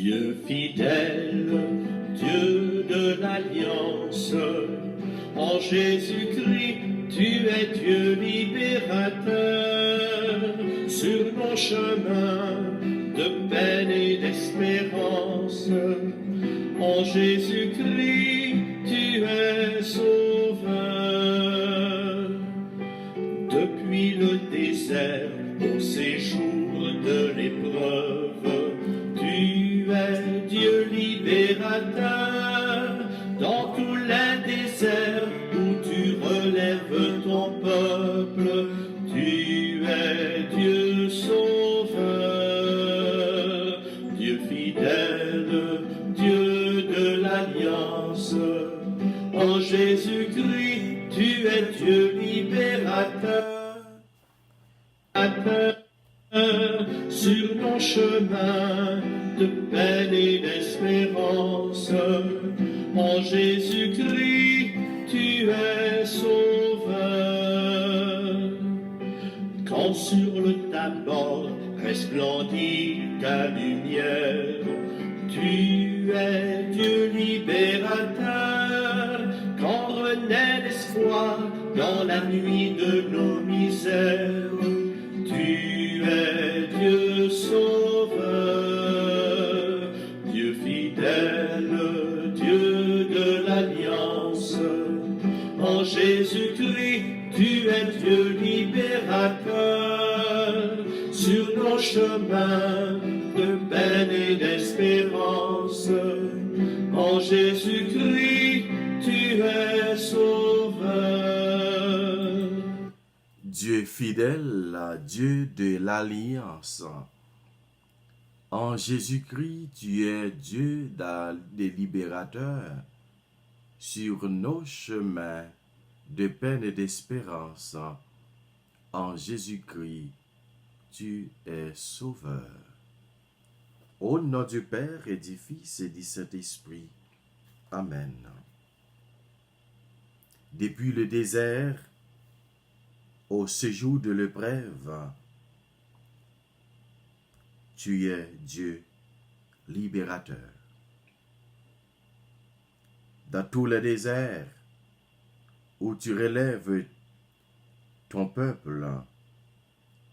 Dieu fidèle, Dieu de l'Alliance, en Jésus-Christ, tu es Dieu libérateur, sur nos chemins de peine et d'espérance. En Jésus-Christ, tu es sauveur. Depuis le désert, au séjour de l'épreuve, tu es Dieu libérateur. Dans tous les déserts où tu relèves ton peuple, tu es Dieu sauveur. Dieu fidèle, Dieu de l'Alliance, en Jésus-Christ, tu es Dieu libérateur. Sur nos chemins de peine et d'espérance, en Jésus-Christ, tu es sauveur. Quand sur le tabord resplendit ta lumière, tu es Dieu libérateur. Quand renaît l'espoir dans la nuit de nos misères, tu es Dieu sauveur. Dieu fidèle, Dieu de l'Alliance, en Jésus-Christ, tu es Dieu libérateur. Sur nos chemins de peine et d'espérance, en Jésus-Christ, tu es sauveur. Dieu fidèle, Dieu de l'Alliance, en Jésus-Christ, tu es Dieu des libérateurs. Sur nos chemins de peine et d'espérance, en Jésus-Christ, tu es sauveur. Au nom du Père et du Fils et du Saint-Esprit. Amen. Depuis le désert, au séjour de l'épreuve, tu es Dieu libérateur. Dans tout le désert où tu relèves ton peuple,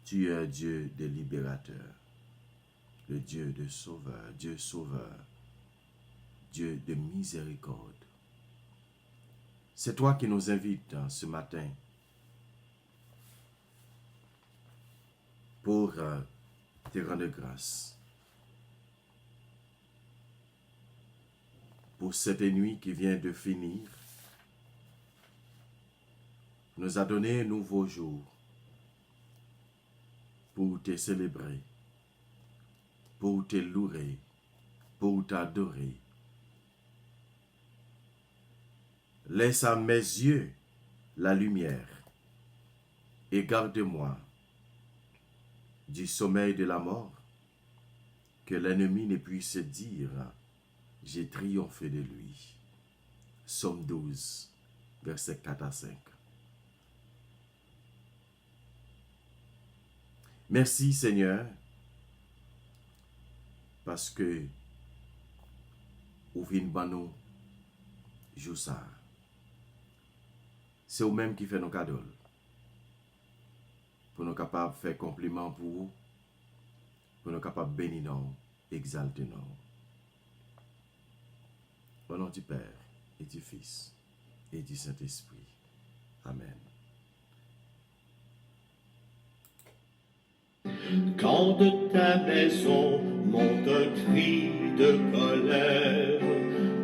tu es Dieu de libérateur, le Dieu de sauveur, Dieu de miséricorde. C'est toi qui nous invites ce matin pour te rendre grâce pour cette nuit qui vient de finir, nous a donné un nouveau jour pour te célébrer, pour te louer, pour t'adorer. Laisse à mes yeux la lumière et garde-moi du sommeil de la mort, que l'ennemi ne puisse dire « J'ai triomphé de lui ». Psaume 12, versets 4 à 5. Merci Seigneur, parce que ou vin banou jou ça. C'est vous-même qui fait nos cadeaux. Pour nous capables de faire compliment pour vous, pour nous capables de bénir nous, exalter nous. Au nom du Père et du Fils et du Saint-Esprit. Amen. Quand de ta maison monte un cri de colère,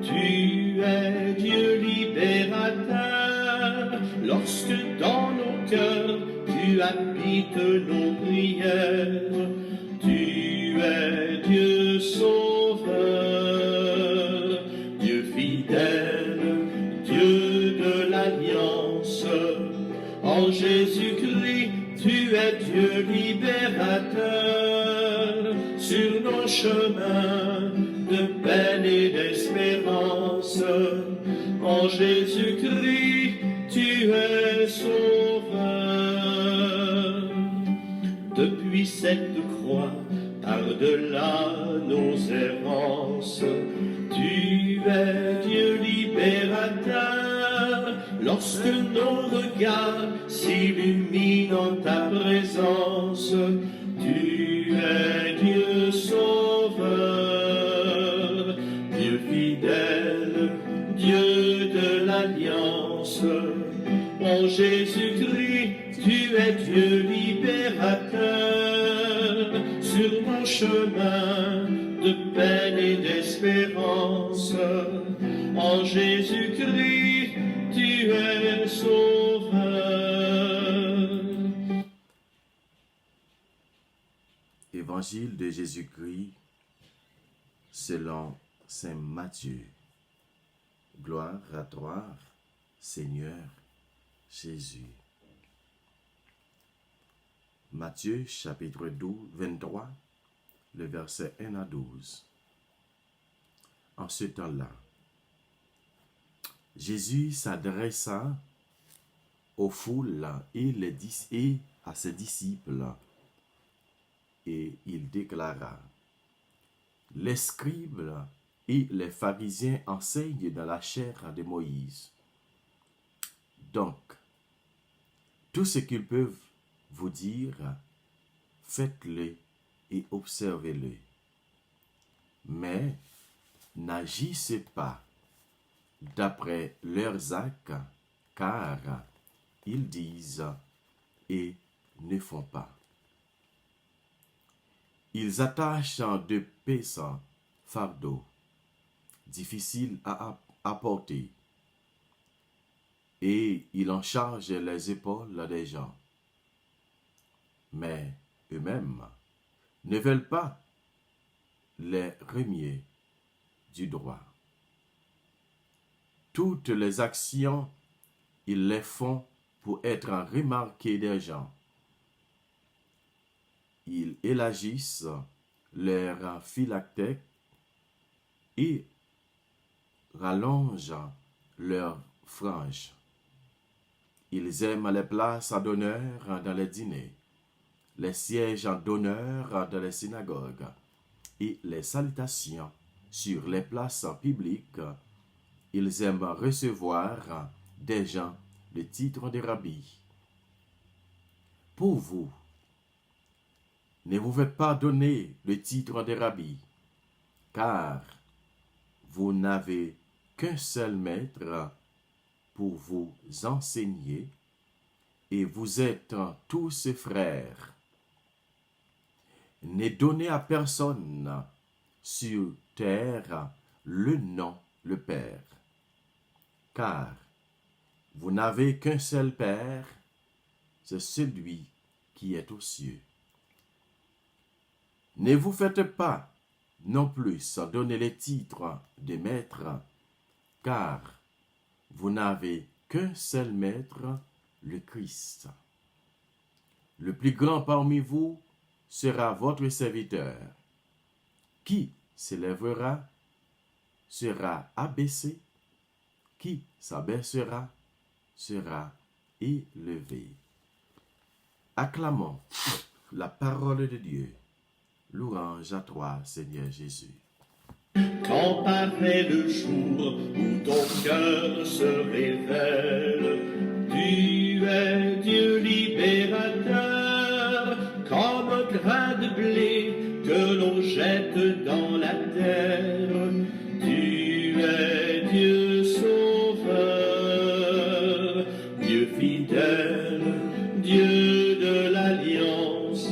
tu es Dieu libérateur. Lorsque dans nos cœurs tu habites nos prières, tu es Dieu sauveur, Dieu fidèle, Dieu de l'Alliance, en Jésus-Christ, tu es Dieu libérateur. Sur nos chemins de peine et d'espérance, en Jésus-Christ, tu es sauveur. Depuis cette croix, par-delà nos errances. Tu es Dieu libérateur, lorsque nos regards s'illuminent en ta présence. Tu es Dieu sauveur, Dieu fidèle, Dieu de l'alliance. En Jésus-Christ, tu es Dieu libérateur, sur mon chemin de peine et d'espérance. En Jésus-Christ, tu es sauveur. Évangile de Jésus-Christ selon saint Matthieu. Gloire à toi, Seigneur Jésus. Matthieu chapitre 23, le verset 1 à 12. En ce temps-là, Jésus s'adressa aux foules et à ses disciples, et il déclara: les scribes et les pharisiens enseignent dans la chair de Moïse. Donc, tout ce qu'ils peuvent vous dire, faites-le et observez-le. Mais n'agissez pas d'après leurs actes, car ils disent et ne font pas. Ils attachent de pesants fardeaux, difficiles à porter, et ils en chargent les épaules des gens. Mais eux-mêmes ne veulent pas les remuer du droit. Toutes les actions, ils les font pour être remarqués des gens. Ils élargissent leurs phylactères et rallongent leurs franges. Ils aiment les places d'honneur dans les dîners, les sièges d'honneur dans les synagogues et les salutations sur les places publiques. Ils aiment recevoir des gens le titre de rabbi. Pour vous, ne vous faites pas donner le titre de rabbi, car vous n'avez qu'un seul maître pour vous enseigner, et vous êtes tous frères. Ne donnez à personne sur terre le nom le Père, car vous n'avez qu'un seul Père, c'est celui qui est aux cieux. Ne vous faites pas non plus donner les titres de maître, car vous n'avez qu'un seul maître, le Christ. Le plus grand parmi vous sera votre serviteur. Qui s'élèvera sera abaissé, qui s'abaissera sera élevé. Acclamons la parole de Dieu. Louange à toi, Seigneur Jésus. Quand paraît le jour où ton cœur se révèle, tu es Dieu libérateur, comme un grain de blé que l'on jette dans la terre. Tu es Dieu sauveur, Dieu fidèle, Dieu de l'alliance.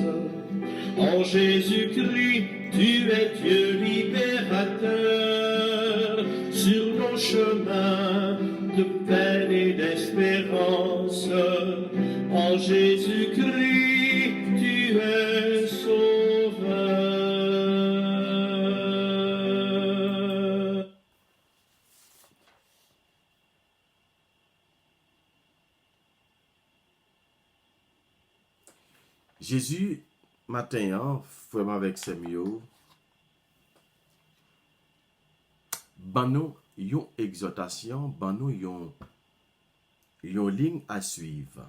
En Jésus-Christ, tu es Dieu libérateur, sur nos chemins de peine et d'espérance. En Jésus-Christ, tu es sauveur. Jésus, matin, vraiment avec ses mieux, ban nous une exhortation, ban nous une ligne à suivre.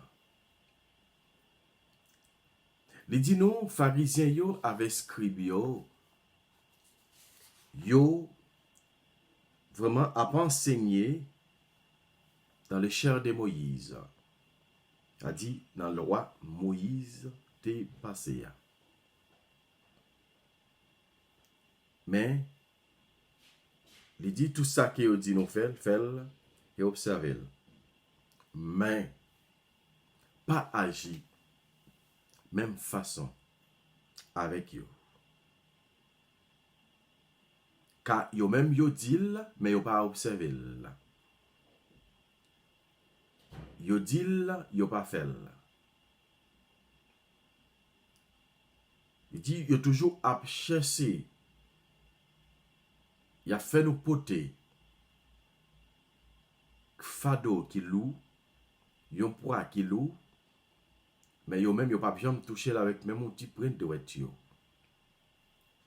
Il dit non, pharisiens yo avec scribes yo vraiment a pas enseigné dans les chairs de Moïse. A dit dans le roi Moïse t'est passé. Mais il dit tout ça que yo dit nous fait et observer. Mais pas agir même façon avec yo. Car yo même yo dit mais yo pas observer. Yo dit yo pas fait. Il dit yo toujours à chercher. Il a fait nous poter fado qui loue, yon poids qui loue, mais yo même yo pas bien toucher là avec même un petit print de voiture.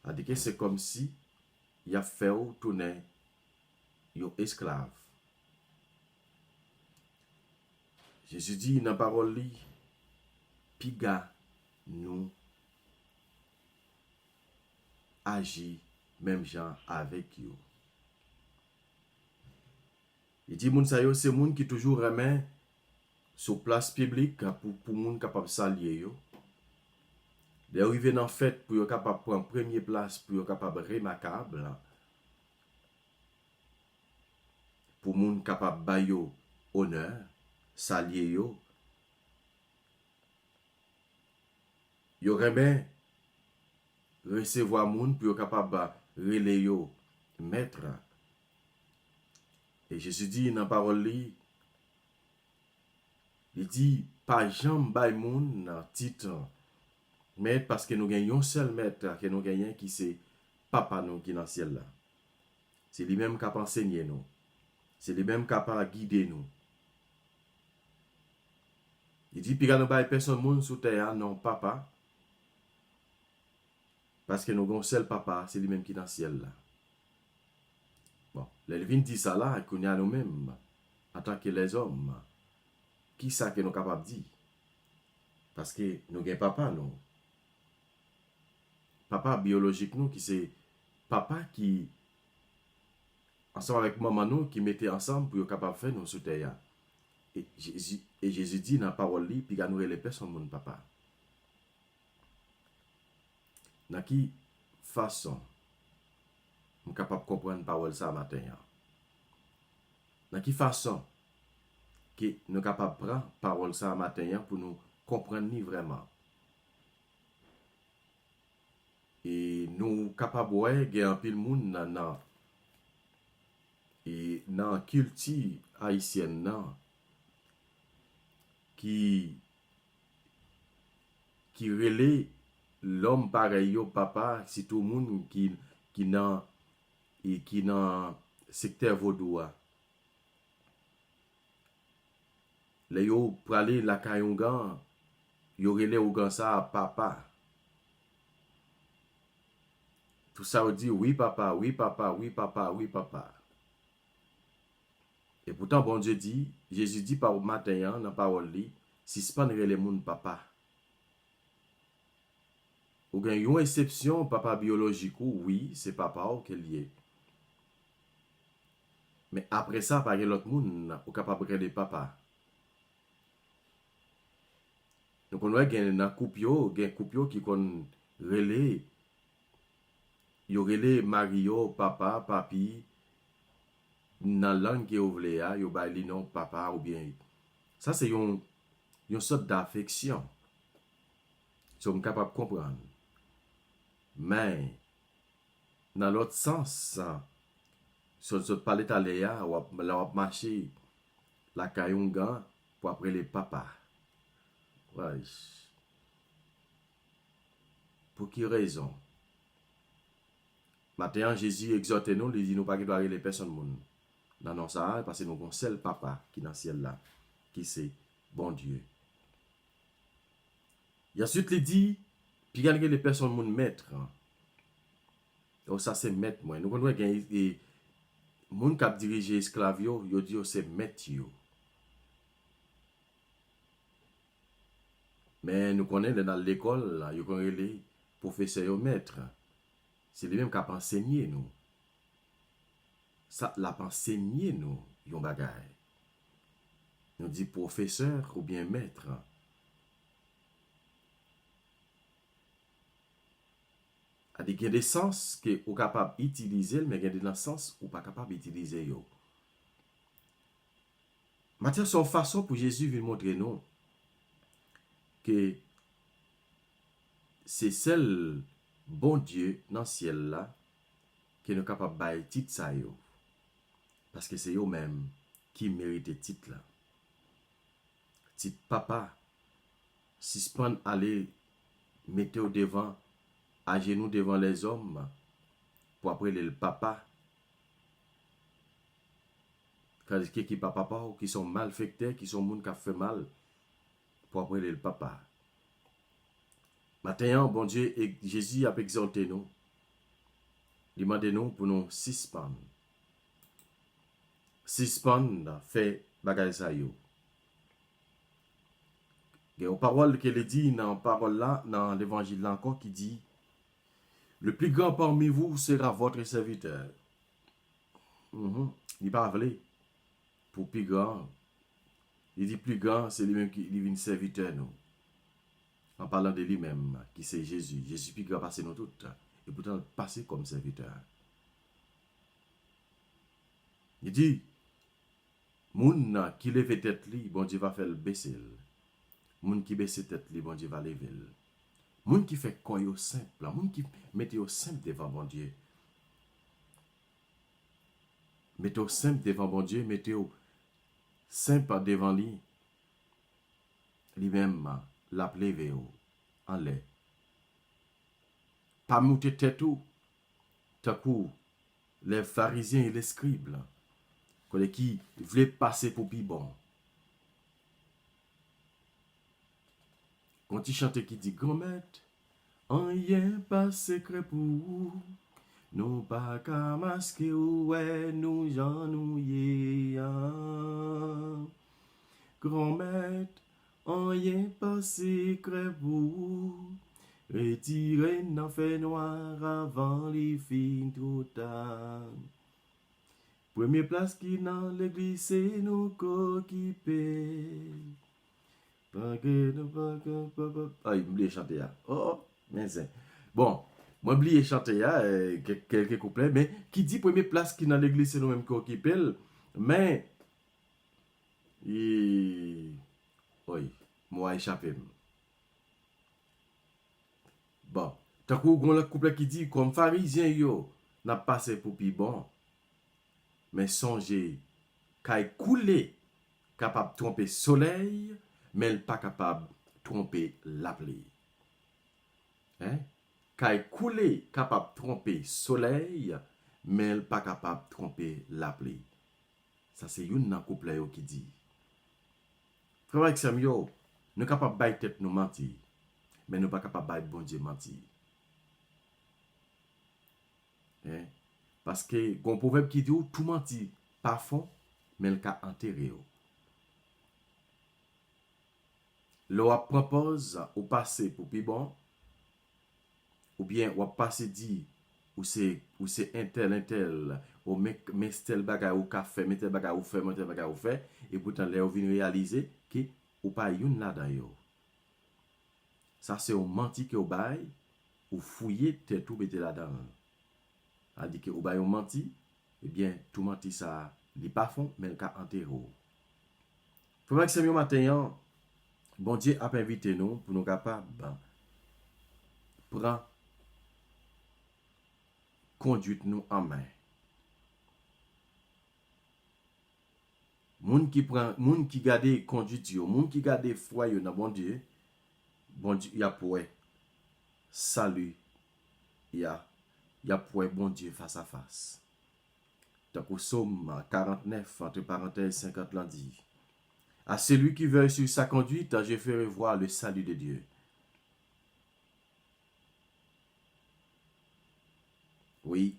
C'est-à-dire que c'est comme si il a fait ou tourner yon esclave. Jésus dit dans la parole li, piga nous agir même gens avec yo. Il dit moun sa yo c'est moun qui toujours remet sur place publique pour moun capable s'allier yo. De arriver dans fête pour yo capable prendre première place pour yo capable remarquable. Pour moun capable ba yo honneur, s'allier yo. Yo remet recevoir moun pour yo capable relé yo maître. Et Jésus dit dans la parole li, il dit pas jambe bay moun titre maître parce que nous gagnons seul maître que nous gagnons qui c'est papa nous qui dans le ciel là. C'est lui même qui a enseigné nous. C'est lui même qui a guidé nous. Il dit puis nous bay personne moun sous terre non papa parce que nous gagnons seul papa, c'est lui même qui dans le ciel là. Bon, l'Elvin dit ça là, qu'on y a nous-mêmes, en tant que les hommes, qui ça que nous sommes capables de dire? Parce que nous avons papa, nous. Papa biologique, nous, qui c'est papa qui, ensemble avec maman, nous, qui mettait ensemble pour être capable de faire nous sous terre. Et Jésus dit dans la parole, puis il nous les personnes, mon papa. Dans qui façon? Nous sommes capables de comprendre la parole ça matin. Dans quelle façon que nous sommes capables de prendre la parole ça matin pour nous comprendre vraiment. Et nous sommes capables de voir un peu de monde dans la culture haïtienne qui relève l'homme pareil au papa, c'est tout le monde qui dans et qui dans secteur vaudois. Les yo pour aller la kayongan, yo relé ou ça papa. Tout ça on dit oui papa, oui papa, oui papa, oui papa. Et pourtant bon Dieu dit, Jésus dit par matin dans parole li, si c'est pas relé moun papa. Ou gen yon exception papa biologique ou oui, c'est papa ou qu'elle lié. Mais après ça, par l'autre monde, ou capable de regarder papa. Donc on voit qu'il y a un couple qui kon relé, yo relé Mario, papa, papi, dans langue qui ou vle a, yo bay li non papa ou bien. Ça c'est une sorte d'affection. Sommes capable de comprendre. Mais dans l'autre sens, sur ce palais taléa, ou a marché la kayunga pour après les papas. Ouais. Pour qui raison? Maintenant, Jésus exhorte nous, il dit nous pas qu'il doit aller les personnes monde. Non, ça, parce que nous avons seul papa qui est dans le ciel là, qui c'est bon Dieu. Et ensuite, il dit, puis il y a les personnes monde maître. Donc ça c'est maître moi. Nous connaissons des gens qui dirigent esclaves, ils disent c'est maître yo. Mais nous connaissons dans l'école, là, nous connaissons les professeurs et maîtres. C'est lui-même qui a enseigné nous. Ça l'a enseigné nous, yon bagay. Nous dit professeur ou bien maître. Il y a des sens que vous êtes capable d'utiliser, mais il y a des sens où vous pas capable d'utiliser. Matthieu, son façon pour Jésus de montrer nous que c'est seul bon Dieu dans le ciel là qui est capable de bailler titre ça yo. Parce que c'est eux même qui méritent titre là. Titre papa, suspend aller mettre au devant, à genoux devant les hommes, pour après le papa. Quand qui papa ou qui sont malfaiteurs, qui sont moun qui fait mal, pour après le papa. Maintenant, bon Dieu, et Jésus a exalté nous. Il demande nous pour nous suspendre. Suspendre fait bagay sa yo. Il y a une parole qu'elle dit dans parole là, dans l'évangile là encore, qui dit le plus grand parmi vous sera votre serviteur. Il pas parlé pour plus grand. Il dit plus grand, c'est lui-même qui est serviteur nous. En parlant de lui-même, qui c'est Jésus. Jésus plus grand passé nous toutes. Et pourtant passé comme serviteur. Il dit moun qui lève tête li, bon Dieu va faire le baisser. Moun qui baisse tête li, bon Dieu va lever. Moun qui fait quoi yo simple, moun qui mette yo simple devant bon Dieu. Mettez au simple devant bon Dieu, mettez au simple devant lui. Lui-même l'a levé en l'air. Pas monter tête ou, tant coup les pharisiens et les scribes qui voulaient passer pour plus bon. Quand il chante qui dit grand maître, rien pas secret pour vous. Nous pas qu'à masquer ouais nous j'en nous grand maître, rien pas secret pour vous. Retirez n'en fait noir avant les fins tout tard. Première place qui dans l'église c'est nous qu'occupé. Ah, il m'oublie chanter là. Oh, mais c'est bon. Moi, oublié chanter là, quelques couplets, mais qui dit première place qui dans l'église, c'est nous-mêmes qui occupons. Mais, oui, moi, échappé. Bon, tant qu'on a le couplet qui dit, comme pharisien, yo, n'a passé pour plus bon, mais songez, qu'à couler, capable de tromper soleil, mais pas capable de tromper la pluie. Hein? Qu'à couler, capable de tromper soleil, mais pas capable de tromper la pluie. Ça, c'est une dans couplet qui dit. Frère Alexandre, nous sommes capables de bailler tête nous mentir, mais nous ne sommes pas capables de bailler bon Dieu mentir. Hein? Parce que, il y a un proverbe qui dit, tout mentir, pas fond, mais le cas enterré. L'on propose au passé pour plus bon, ou bien on passé dit, ou c'est un tel, ou met tel bagay ou café, met tel bagay ou fait, met tel bagay ou fait, et pourtant là on vient réaliser que ou pas yon là d'ailleurs. Ça c'est un menti que ou bail, ou fouiller tête tout mettre là-dedans. A dit que ou bail un menti, eh bien tout menti ça, li pas fond, mais le cas enterro. Faut que c'est mieux matin. Bon Dieu a invité nous pour nous capables prendre conduite nous en main. Moun qui garde conduite yo, moun qui garde foi yo dans bon Dieu y a pour salut, y a pour bon Dieu face à face. Donc au Psaume 49 entre parenthèses 50 l'an dit. À celui qui veille sur sa conduite, je ferai voir le salut de Dieu. Oui,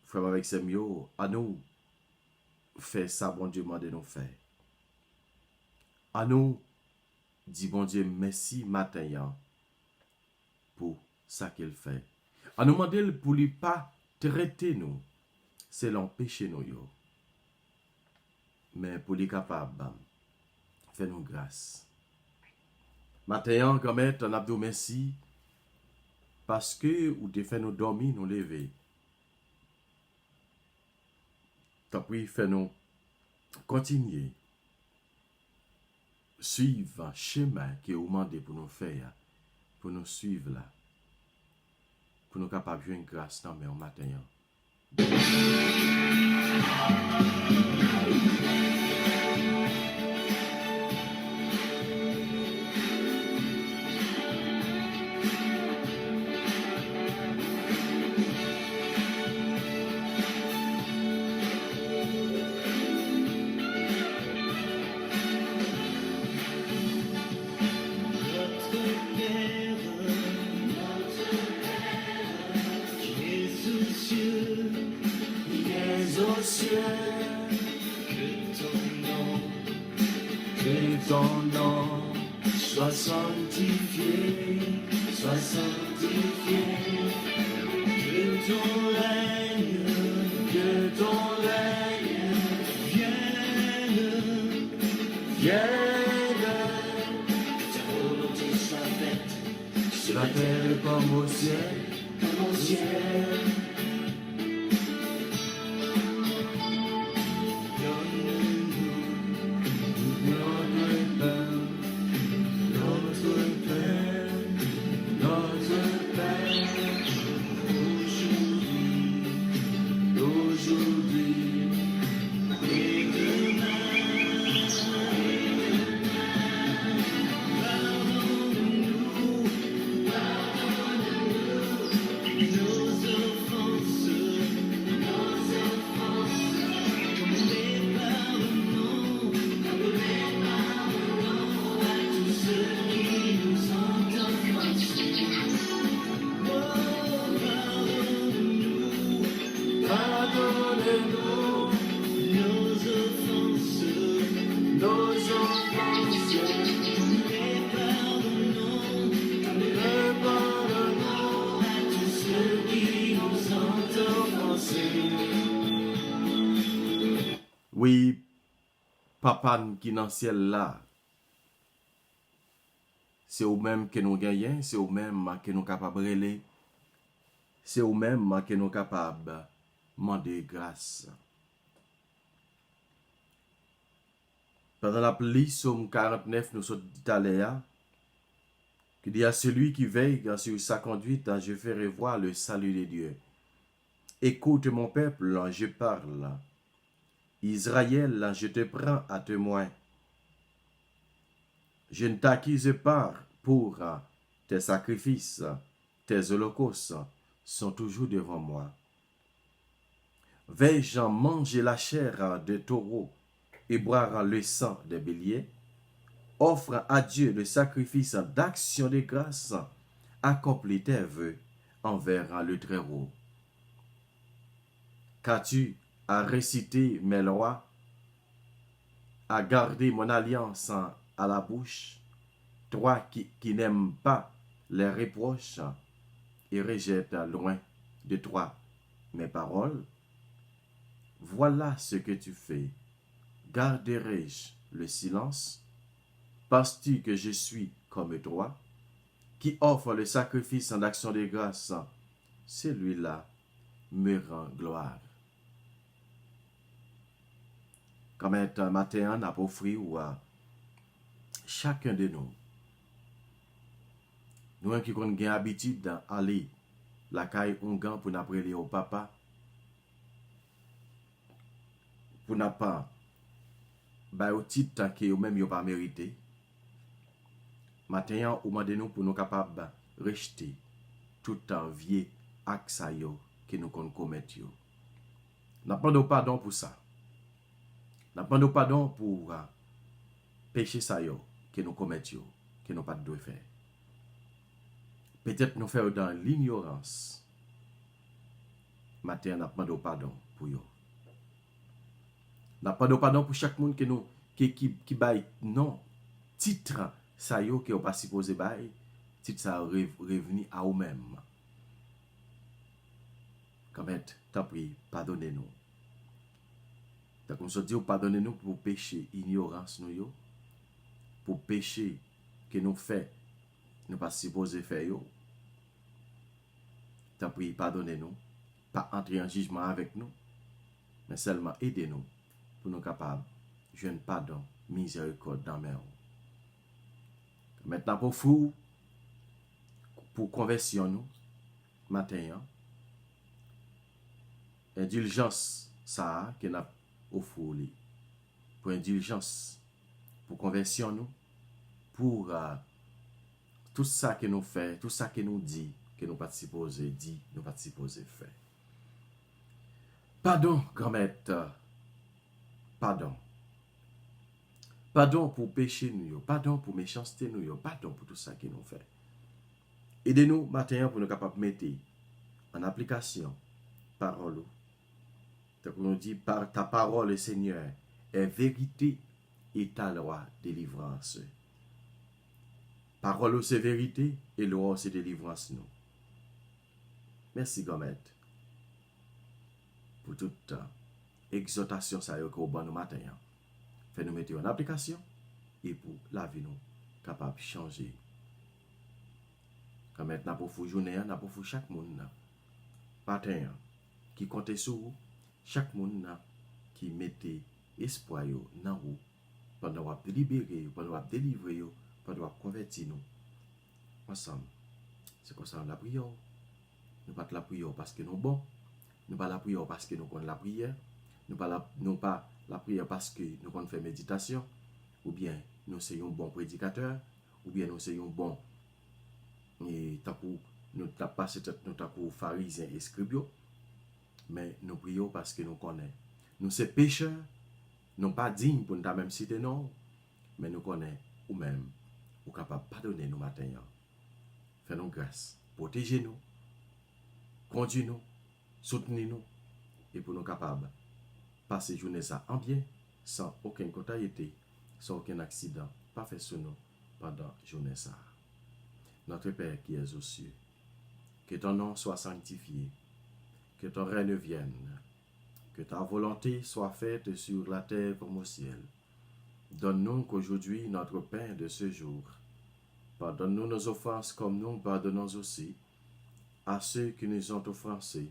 frère avec ses mieux, à nous, faire ça, bon Dieu m'a de nous faire. À nous, Dis bon Dieu merci matin pour ça qu'il fait. On nous demande pour lui pas traiter nous selon péché nous yo. Mais pour lui capable faire nous grâce. Matin quand même on a dit merci parce que ou te fait nous dormir nous lever. Tant pis fait nous continuer suivre un chemin que vous demandez pour nous faire, pour nous suivre là, pour nous capables de jouer une grâce dans le matin. Que ton nom soit sanctifié, soit sanctifié. Que ton règne vienne, vienne. Que ta volonté soit faite sur la terre comme au ciel, comme au ciel. Oui, papa qui dans le ciel là, c'est au même que nous gagnons, c'est au même que nous capables de relayer, c'est au même que nous capables de demander grâce. Pendant la pluie, Somme 49, nous sommes dit à Léa, qui dit à celui qui veille sur sa conduite, je ferai voir le salut de Dieu. Écoute mon peuple, je parle. Israël, je te prends à témoin. Je ne t'accuse pas pour tes sacrifices, tes holocaustes sont toujours devant moi. Vais-je manger la chair des taureaux et boire le sang des béliers? Offre à Dieu le sacrifice d'action de grâce, accomplis tes vœux envers le Très-Haut. Qu'as-tu à réciter mes lois, à garder mon alliance à la bouche, toi qui n'aimes pas les reproches et rejettes loin de toi mes paroles? Voilà ce que tu fais. Garderai-je le silence? Penses-tu que je suis comme toi, qui offre le sacrifice en action de grâce? Celui-là me rend gloire. Comme un matin, on a offert à chacun de nous. Nous qui avons l'habitude d'aller la caille ongan pour nous appeler au papa, pour ne pas au titre que nous-mêmes n'avons pas mérité. Maintenant, on demande nous pour nous capables de rejeter tout un vieux acte que nous commettons. Nous demandons pardon pour ça. Nous demandons pardon pour péché que nous commettons, que nous pas de faire. Peut-être nous faire dans l'ignorance. Maintenant, nous demandons pardon pour eux. Nous demandons pardon pour chaque monde qui baille non titre ça yo que pas supposé bail, titre ça revenu à vous même. Quand même, t'as pris, pardonnez-nous. T'as comme ça dit, pardonnez-nous pour péché, ignorance nous yo, pour péché que nous fait, nous pas supposé faire yo. T'as pris, pardonnez-nous, pas entrer en jugement avec nous, mais seulement aidez-nous pour nous capables de jouer pardon, miséricorde dans mes mains. Maintenant, pour vous, pour conversion nous, matin, indulgence, ça, que nous offrons, pour indulgence, pour conversion nous, pour tout ça que nous faisons, tout ça que nous dit, que nous pas supposé dire, nous pas supposé faire. Pardon, grand-mère, pardon. Pardon pour péché nous, pardon pour méchanceté nous, pardon pour tout ça que nous fait. Aidez-nous matin pour nous capables de mettre en application parole. Donc nous dit par ta parole, Seigneur, est vérité et ta loi délivrance. Parole c'est vérité et loi c'est délivrance nous. Merci grand-mère pour toute exhortation ça yo ko bon matin. Fait nous mettre en application et pour la vie nous capable de changer. Quand maintenant pour vous journée, n'a pour vous chaque monde matin qui compte sur vous, chaque monde qui mettait espoir dans vous pendant vous libérer, pendant vous délivrer, pendant vous convertir nous ensemble. C'est comme ça la prière. Nous pas la prière parce que nous bon, nous pas la prière parce que nous connaissons la prière, nous pas la prière parce que nous connaissons faire méditation, ou bien nous sommes un bon prédicateur, ou bien nous sommes un bon et nous tapons pas nous tapons pharisiens et scribes, mais nous prions parce que nous connaissons. Nous sommes pécheurs, non pas dignes pour nous même citer non, mais nous connaissons ou même ou capable de pardonner nous matin. Fais-nous grâce, protégez-nous, conduisez-nous, soutenez-nous et pour nous capables passer journée ça en bien, sans aucune contrariété, sans aucun accident, pas fait sur nous pendant journée ça. Notre Père qui es aux cieux, que ton nom soit sanctifié, que ton règne vienne, que ta volonté soit faite sur la terre comme au ciel. Donne-nous qu'aujourd'hui notre pain de ce jour. Pardonne-nous nos offenses comme nous pardonnons aussi à ceux qui nous ont offensés.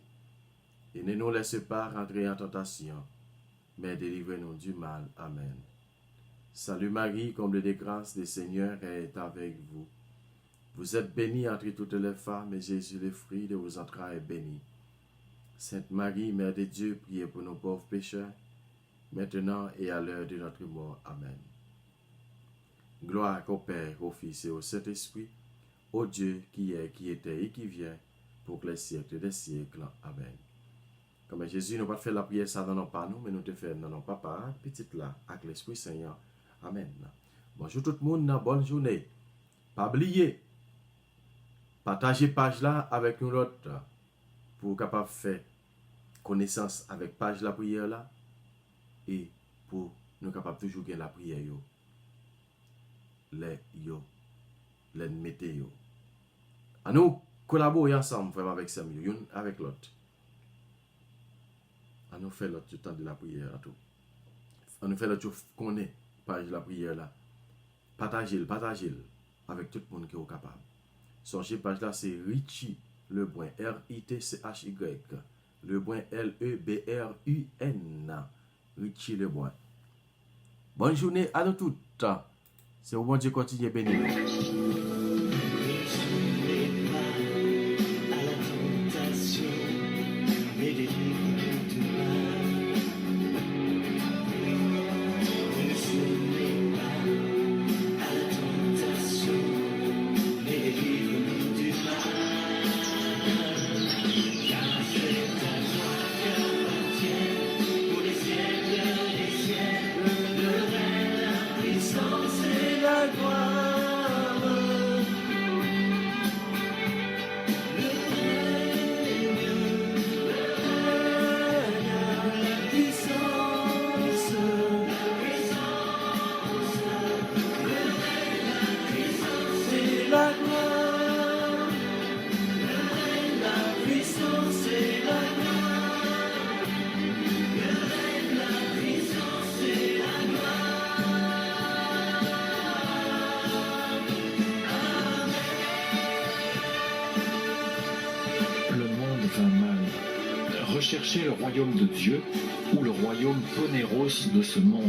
Et ne nous laisse pas rentrer en tentation, mais délivre-nous du mal. Amen. Salut Marie, comble de grâce, le Seigneur est avec vous. Vous êtes bénie entre toutes les femmes, et Jésus, le fruit de vos entrailles, est béni. Sainte Marie, Mère de Dieu, priez pour nos pauvres pécheurs, maintenant et à l'heure de notre mort. Amen. Gloire au Père, au Fils et au Saint-Esprit, au Dieu qui est, qui était et qui vient, pour les siècles des siècles. Amen. Comme Jésus n'a pas fait la prière, ça non pas nous, mais nous te faisons non papa, petite là, avec l'Esprit Saint. Amen. Bonjour tout le monde, bonne journée. Pas oublier, partagez page là avec nous l'autre pour capable faire connaissance avec page la prière là et pour nous capable toujours gagner la prière les météo. À nous collaborer ensemble vraiment avec Samuel, une avec l'autre. À nous faire l'autre temps de la prière à tout. À nous faire l'autre qu'on est page la prière là. Partagez-le avec tout le monde qui est capable. Songez page là c'est Richie Lebrun, R-I-T-C-H-Y, Lebrun, L-E-B-R-U-N, Richie Lebrun. Bonne journée à nous toutes. C'est au bon Dieu continue béni. Sans c'est la gloire. un mal. Recherchez le royaume de Dieu ou le royaume ponéros de ce monde.